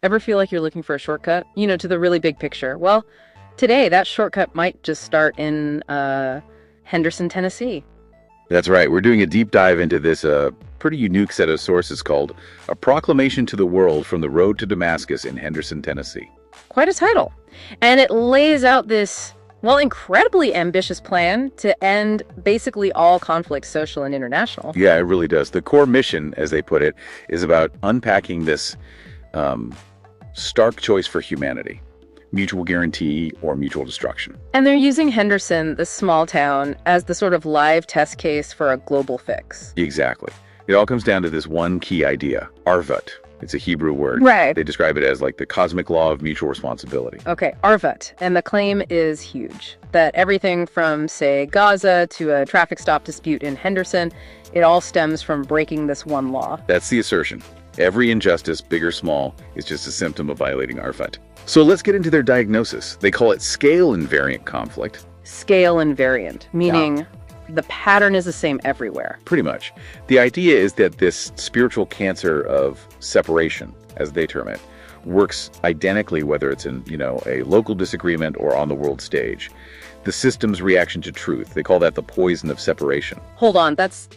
Ever feel like you're looking for a shortcut, to the really big picture? Well, today that shortcut might just start in Henderson, Tennessee. That's right. We're doing a deep dive into this pretty unique set of sources called A Proclamation to the World from the Road to Damascus in Henderson, Tennessee. Quite a title. And it lays out this, well, incredibly ambitious plan to end basically all conflicts, social and international. Yeah, it really does. The core mission, as they put it, is about unpacking this stark choice for humanity: mutual guarantee or mutual destruction. And they're using Henderson, this small town, as the sort of live test case for a global fix. Exactly. It all comes down to this one key idea: Arvut. It's a Hebrew word. Right. They describe it as like the cosmic law of mutual responsibility. Okay, Arvut. And the claim is huge. That everything from, say, Gaza to a traffic stop dispute in Henderson, it all stems from breaking this one law. That's the assertion. Every injustice, big or small, is just a symptom of violating Arvut. So let's get into their diagnosis. They call it scale invariant conflict. Scale invariant, meaning the pattern is the same everywhere. Pretty much. The idea is that this spiritual cancer of separation, as they term it, works identically whether it's in, a local disagreement or on the world stage. The system's reaction to truth, they call that the poison of separation. Hold on, that's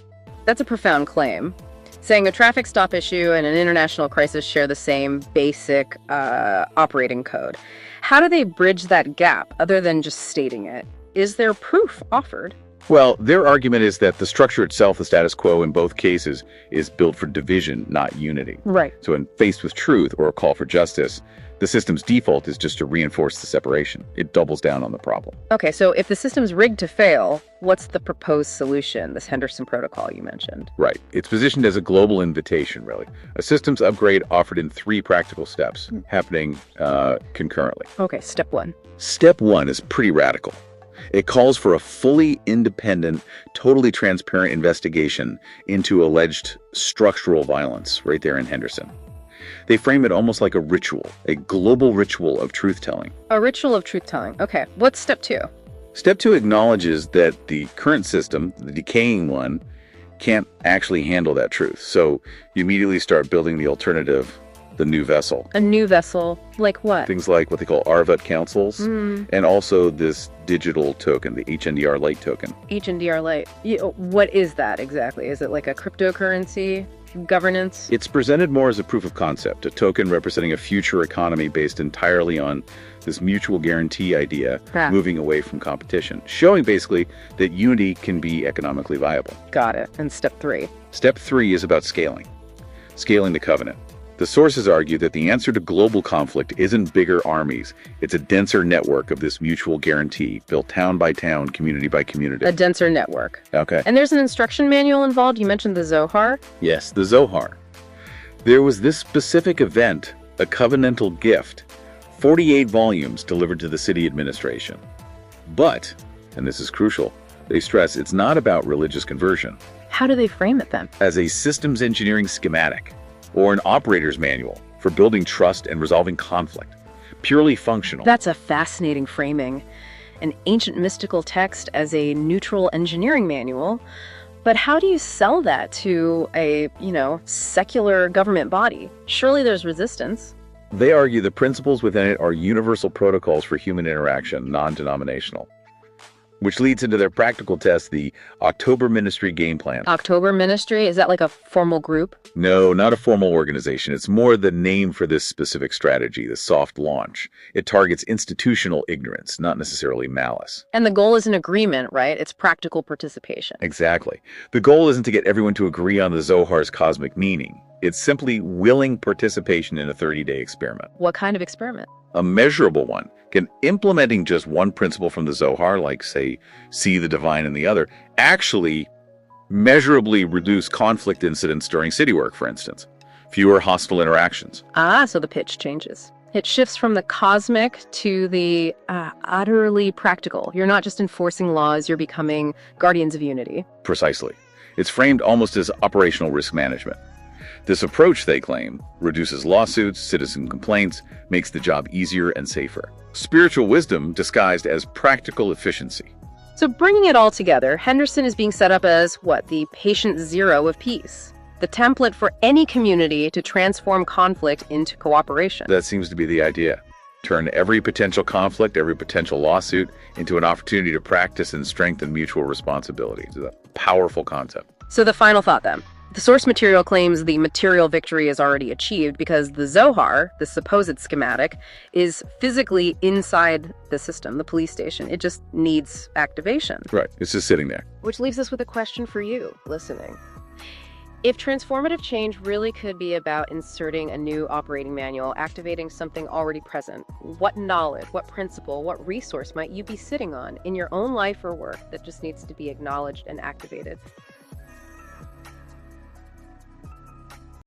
a profound claim. Saying a traffic stop issue and an international crisis share the same basic operating code. How do they bridge that gap other than just stating it? Is there proof offered? Well, their argument is that the structure itself, the status quo in both cases, is built for division, not unity. Right. So when faced with truth or a call for justice, the system's default is just to reinforce the separation. It doubles down on the problem. Okay, so if the system's rigged to fail, what's the proposed solution, this Henderson protocol you mentioned? Right. It's positioned as a global invitation, really. A systems upgrade offered in 3 practical steps, happening concurrently. Okay, step 1. Step 1 is pretty radical. It calls for a fully independent, totally transparent investigation into alleged structural violence right there in Henderson. They frame it almost like a ritual, a global ritual of truth-telling. A ritual of truth-telling. Okay, what's step 2? Step 2 acknowledges that the current system, the decaying one, can't actually handle that truth. So you immediately start building the alternative, the new vessel. A new vessel? Like what? Things like what they call Arvut councils, and also this digital token, the HNDR Lite token. HNDR Lite. What is that exactly? Is it like a cryptocurrency governance? It's presented more as a proof of concept, a token representing a future economy based entirely on this mutual guarantee idea, moving away from competition, showing basically that unity can be economically viable. Got it. And step 3? Step 3 is about scaling the covenant. The sources argue that the answer to global conflict isn't bigger armies. It's a denser network of this mutual guarantee, built town by town, community by community. A denser network. Okay. And there's an instruction manual involved. You mentioned the Zohar. Yes, the Zohar. There was this specific event, a covenantal gift, 48 volumes delivered to the city administration. But, and this is crucial, they stress it's not about religious conversion. How do they frame it then? As a systems engineering schematic, or an operator's manual for building trust and resolving conflict. Purely functional. That's a fascinating framing. An ancient mystical text as a neutral engineering manual. But how do you sell that to a, secular government body? Surely there's resistance. They argue the principles within it are universal protocols for human interaction, non-denominational. Which leads into their practical test, the October Ministry Game Plan. October Ministry? Is that like a formal group? No, not a formal organization. It's more the name for this specific strategy, the soft launch. It targets institutional ignorance, not necessarily malice. And the goal is an agreement, right? It's practical participation. Exactly. The goal isn't to get everyone to agree on the Zohar's cosmic meaning. It's simply willing participation in a 30-day experiment. What kind of experiment? A measurable one. Can implementing just one principle from the Zohar, like, say, see the divine in the other, actually measurably reduce conflict incidents during city work, for instance? Fewer hostile interactions. So the pitch changes. It shifts from the cosmic to the utterly practical. You're not just enforcing laws, you're becoming guardians of unity. Precisely. It's framed almost as operational risk management. This approach, they claim, reduces lawsuits, citizen complaints, makes the job easier and safer. Spiritual wisdom disguised as practical efficiency. So bringing it all together, Henderson is being set up as, the patient zero of peace. the template for any community to transform conflict into cooperation. That seems to be the idea. Turn every potential conflict, every potential lawsuit into an opportunity to practice and strengthen mutual responsibility. It's a powerful concept. So the final thought then. The source material claims the material victory is already achieved because the Zohar, the supposed schematic, is physically inside the system, the police station. It just needs activation. Right. It's just sitting there. Which leaves us with a question for you, listening. If transformative change really could be about inserting a new operating manual, activating something already present, what knowledge, what principle, what resource might you be sitting on in your own life or work that just needs to be acknowledged and activated?